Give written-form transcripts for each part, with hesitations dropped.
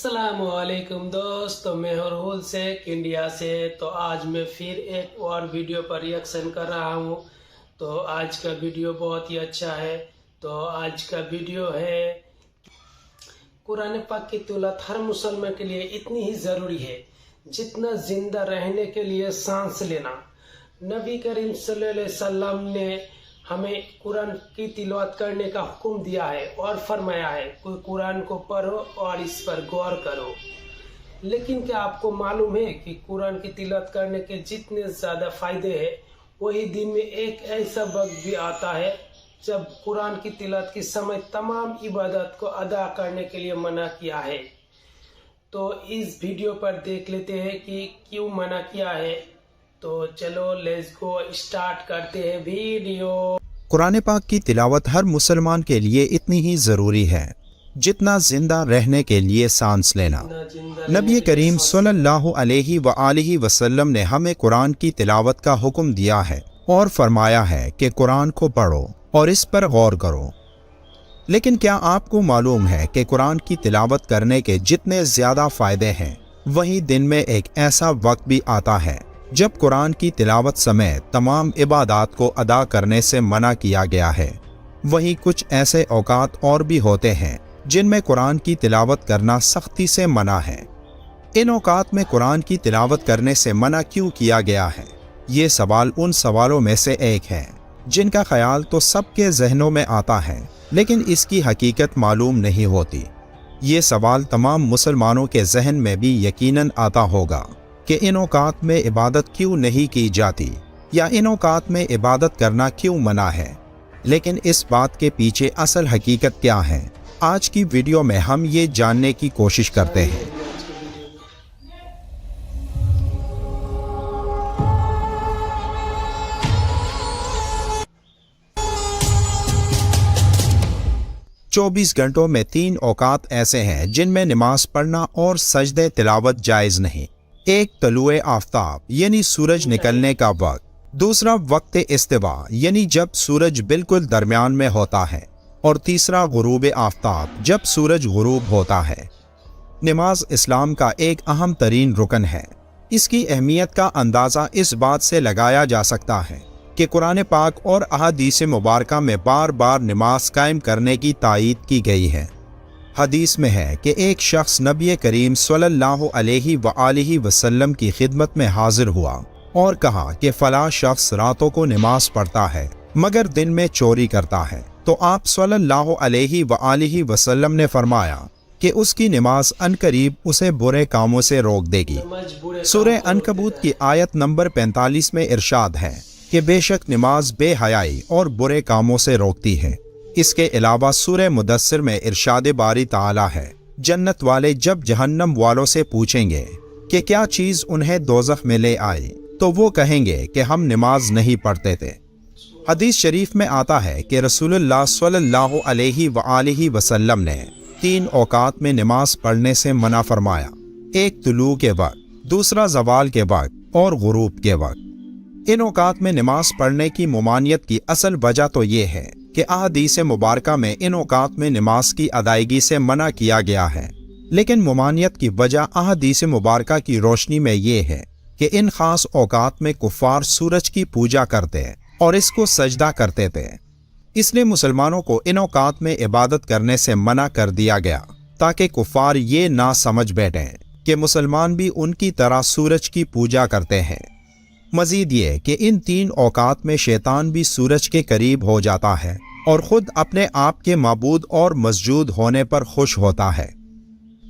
अस्सलामुअलैकुम दोस्तों, मैं हरहुल शेख इंडिया से। तो आज मैं फिर एक और वीडियो पर रिएक्शन कर रहा हूँ। तो आज का वीडियो बहुत ही अच्छा है। तो आज का वीडियो है कुरान पाक की तिलावत हर मुसलमान के लिए इतनी ही ज़रूरी है जितना ज़िंदा रहने के लिए सांस लेना। नबी करीम सल्लल्लाहु अलैहि वसल्लम ने हमें कुरान की तिलावत करने का हुक्म दिया है और फरमाया है कोई कुरान को पढ़ो और इस पर गौर करो। लेकिन क्या आपको मालूम है कि कुरान की तिलावत करने के जितने ज़्यादा फ़ायदे हैं, वही दिन में एक ऐसा वक्त भी आता है जब कुरान की तिलावत के समय तमाम इबादत को अदा करने के लिए मना किया है। तो इस वीडियो पर देख लेते हैं कि क्यों मना किया है। तो चलो लेट्स गो, स्टार्ट करते हैं वीडियो। कुरान पाक की तिलावत हर मुसलमान के लिए इतनी ही ज़रूरी है जितना जिंदा रहने के लिए सांस लेना। नबी करीम सल्लल्लाहु अलैहि वसल्लम ने हमें कुरान की तिलावत का हुक्म दिया है और फरमाया है कि कुरान को पढ़ो और इस पर गौर करो। लेकिन क्या आपको मालूम है कि कुरान की तिलावत करने के जितने ज़्यादा फ़ायदे हैं, वहीं दिन में एक ऐसा वक्त भी आता है जब कुरान की तिलावत समय तमाम इबादत को अदा करने से मना किया गया है। वहीं कुछ ऐसे औकात और भी होते हैं जिनमें कुरान की तिलावत करना सख्ती से मना है। इन औकात में कुरान की तिलावत करने से मना क्यों किया गया है? ये सवाल उन सवालों में से एक है जिनका ख्याल तो सबके जहनों में आता है, लेकिन इसकी हकीकत मालूम नहीं होती। ये सवाल तमाम मुसलमानों के जहन में भी यकीनन आता होगा कि इन औकात में इबादत क्यों नहीं की जाती या इन औकात में इबादत करना क्यों मना है। लेकिन इस बात के पीछे असल हकीकत क्या है, आज की वीडियो में हम ये जानने की कोशिश करते हैं। चौबीस घंटों में 3 औकात ऐसे हैं जिनमें नमाज पढ़ना और सजदे तिलावत जायज़ नहीं। एक तलुए आफ्ताब यानी सूरज निकलने का वक्त, दूसरा वक्त इस्तिवा यानी जब सूरज बिल्कुल दरमियान में होता है, और तीसरा गुरूब आफ्ताब जब सूरज गुरूब होता है। नमाज इस्लाम का एक अहम तरीन रुकन है। इसकी अहमियत का अंदाज़ा इस बात से लगाया जा सकता है कि कुरान पाक और अहादीस मुबारका में बार बार नमाज कायम करने की तायीद की गई है। हदीस में है कि एक शख्स नबी करीम सल्लल्लाहु अलैहि वसल्लम की खिदमत में हाजिर हुआ और कहा कि फ़लाँ शख्स रातों को नमाज पढ़ता है मगर दिन में चोरी करता है। तो आप सल्लल्लाहु अलैहि वसल्लम ने फरमाया कि उसकी नमाज अनकरीब उसे बुरे कामों से रोक देगी। सूरह अनकबूत की आयत नंबर 45 में इरशाद है कि बेशक नमाज बेहयाई और बुरे कामों से रोकती है। इसके अलावा सूरह मुदस्सिर में इरशाद बारी ताला है, जन्नत वाले जब जहन्नम वालों से पूछेंगे कि क्या चीज़ उन्हें दोज़ख में ले आई, तो वो कहेंगे कि हम नमाज नहीं पढ़ते थे। हदीस शरीफ में आता है कि रसूलुल्लाह सल्लल्लाहु अलैहि वसल्लम ने 3 औकात में नमाज पढ़ने से मना फरमाया। एक तुलू के वक्त, दूसरा ज़वाल के वक्त और गुरूब के वक्त। इन औकात में नमाज पढ़ने की ममानियत की असल वजह तो ये है कि अहादीस मुबारका में इन औकात में नमाज की अदायगी से मना किया गया है। लेकिन ममानियत की वजह अहादीस मुबारका की रोशनी में ये है कि इन खास औकात में कुफ़ार सूरज की पूजा करते और इसको सजदा करते थे। इसलिए मुसलमानों को इन औकात में इबादत करने से मना कर दिया गया ताकि कुफ़ार ये ना समझ बैठें कि मुसलमान भी उनकी तरह सूरज की पूजा करते हैं। मजीद ये कि इन 3 औकात में शैतान भी सूरज के करीब हो जाता है और ख़ुद अपने आप के माबूद और मस्जूद होने पर खुश होता है।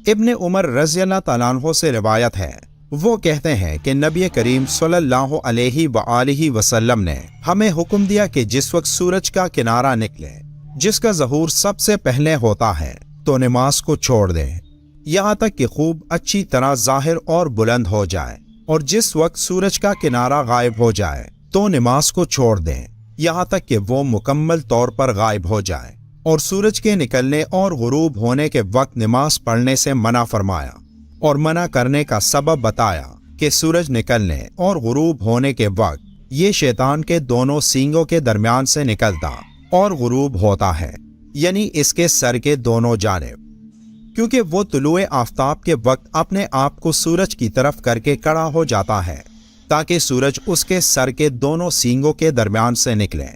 इब्ने उमर रज़ियल्लाहु तआला अन्हु से रिवायत है, वो कहते हैं कि नबी करीम सल्लल्लाहु अलैहि वसल्लम ने हमें हुक्म दिया कि जिस वक्त सूरज का किनारा निकले, जिसका ज़हूर सबसे पहले होता है, तो नमाज को छोड़ दें यहाँ तक कि खूब अच्छी तरह ज़ाहिर और बुलंद हो जाए, और जिस वक्त सूरज का किनारा गायब हो जाए तो नमाज को छोड़ दें यहाँ तक कि वो मुकम्मल तौर पर गायब हो जाए। और सूरज के निकलने और गुरूब होने के वक्त नमाज पढ़ने से मना फरमाया और मना करने का सबब बताया कि सूरज निकलने और गुरूब होने के वक्त ये शैतान के दोनों सींगों के दरमियान से निकलता और गुरूब होता है, यानी इसके सर के दोनों जानिब। کیونکہ وہ طلوع آفتاب کے وقت اپنے آپ کو سورج کی طرف کر کے کڑا ہو جاتا ہے تاکہ سورج اس کے سر کے دونوں سینگوں کے درمیان سے نکلے۔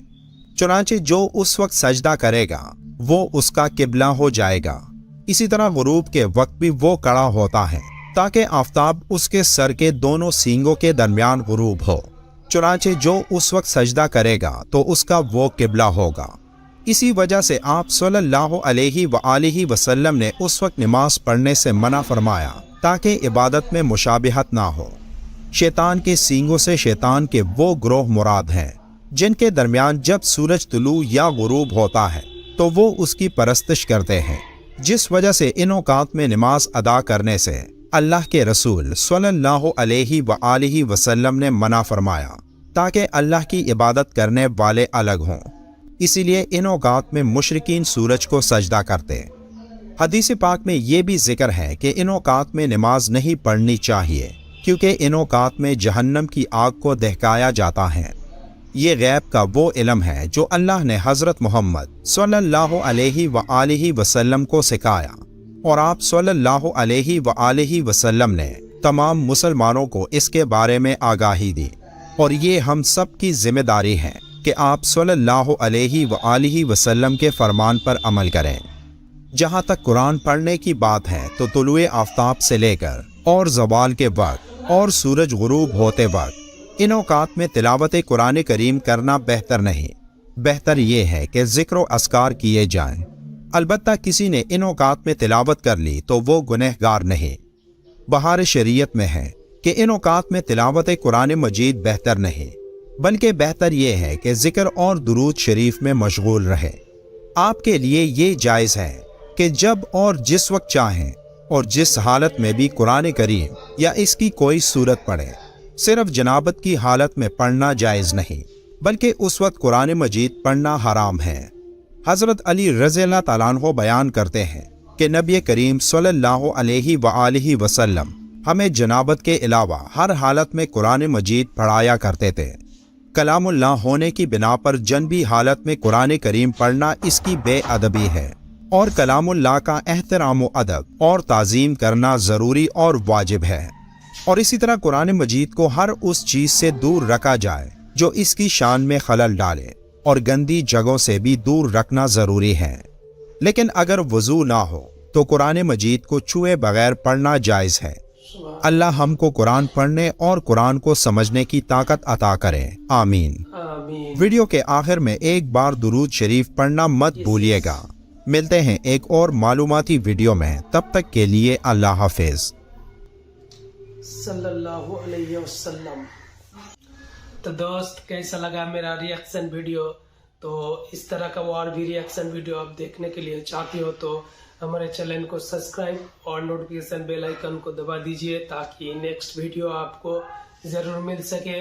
چنانچہ جو اس وقت سجدہ کرے گا وہ اس کا قبلہ ہو جائے گا۔ اسی طرح غروب کے وقت بھی وہ کڑا ہوتا ہے تاکہ آفتاب اس کے سر کے دونوں سینگوں کے درمیان غروب ہو۔ چنانچہ جو اس وقت سجدہ کرے گا تو اس کا وہ قبلہ ہوگا۔ اسی وجہ سے آپ صلی اللہ علیہ وآلہ وسلم نے اس وقت نماز پڑھنے سے منع فرمایا تاکہ عبادت میں مشابہت نہ ہو۔ شیطان کے سینگوں سے شیطان کے وہ گروہ مراد ہیں جن کے درمیان جب سورج طلوع یا غروب ہوتا ہے تو وہ اس کی پرستش کرتے ہیں، جس وجہ سے ان اوقات میں نماز ادا کرنے سے اللہ کے رسول صلی اللہ علیہ وآلہ وسلم نے منع فرمایا تاکہ اللہ کی عبادت کرنے والے الگ ہوں۔ اسی لیے ان اوقات میں مشرکین سورج کو سجدہ کرتے۔ حدیث پاک میں یہ بھی ذکر ہے کہ ان اوقات میں نماز نہیں پڑھنی چاہیے کیونکہ ان اوقات میں جہنم کی آگ کو دہکایا جاتا ہے۔ یہ غیب کا وہ علم ہے جو اللہ نے حضرت محمد صلی اللہ علیہ وآلہ وسلم کو سکھایا، اور آپ صلی اللہ علیہ وآلہ وسلم نے تمام مسلمانوں کو اس کے بارے میں آگاہی دی، اور یہ ہم سب کی ذمہ داری ہے کہ آپ صلی اللہ علیہ وآلہ وسلم کے فرمان پر عمل کریں۔ جہاں تک قرآن پڑھنے کی بات ہے تو طلوع آفتاب سے لے کر اور زوال کے وقت اور سورج غروب ہوتے وقت ان اوقات میں تلاوت قرآن کریم کرنا بہتر نہیں۔ بہتر یہ ہے کہ ذکر و اذکار کیے جائیں۔ البتہ کسی نے ان اوقات میں تلاوت کر لی تو وہ گنہگار نہیں۔ بہار شریعت میں ہے کہ ان اوقات میں تلاوت قرآن مجید بہتر نہیں، بلکہ بہتر یہ ہے کہ ذکر اور درود شریف میں مشغول رہے۔ آپ کے لیے یہ جائز ہے کہ جب اور جس وقت چاہیں اور جس حالت میں بھی قرآن کریم یا اس کی کوئی صورت پڑھیں۔ صرف جنابت کی حالت میں پڑھنا جائز نہیں، بلکہ اس وقت قرآن مجید پڑھنا حرام ہے۔ حضرت علی رضی اللہ تعالیٰ عنہ بیان کرتے ہیں کہ نبی کریم صلی اللہ علیہ وآلہ وسلم ہمیں جنابت کے علاوہ ہر حالت میں قرآن مجید پڑھایا کرتے تھے۔ کلام اللہ ہونے کی بنا پر جنبی حالت میں قرآن کریم پڑھنا اس کی بے ادبی ہے، اور کلام اللہ کا احترام و ادب اور تعظیم کرنا ضروری اور واجب ہے۔ اور اسی طرح قرآن مجید کو ہر اس چیز سے دور رکھا جائے جو اس کی شان میں خلل ڈالے، اور گندی جگہوں سے بھی دور رکھنا ضروری ہے۔ لیکن اگر وضو نہ ہو تو قرآن مجید کو چھوئے بغیر پڑھنا جائز ہے۔ اللہ ہم کو قرآن پڑھنے اور قرآن کو سمجھنے کی طاقت عطا کرے، آمین۔ آمین۔ ویڈیو کے آخر میں ایک بار درود شریف پڑھنا مت بھولیے گا۔ ملتے ہیں ایک اور معلوماتی ویڈیو میں، تب تک کے لیے اللہ حافظ۔ صلی اللہ علیہ وسلم۔ تو دوست، کیسا لگا میرا ریئیکشن ویڈیو؟ تو اس طرح کا اور بھی ریئیکشن ویڈیو آپ دیکھنے کے لیے چاہتے ہو تو ہمارے چینل کو سبسکرائب اور نوٹیفیکیشن بیل آئیکن کو دبا دیجئے تاکہ نیکسٹ ویڈیو آپ کو ضرور مل سکے۔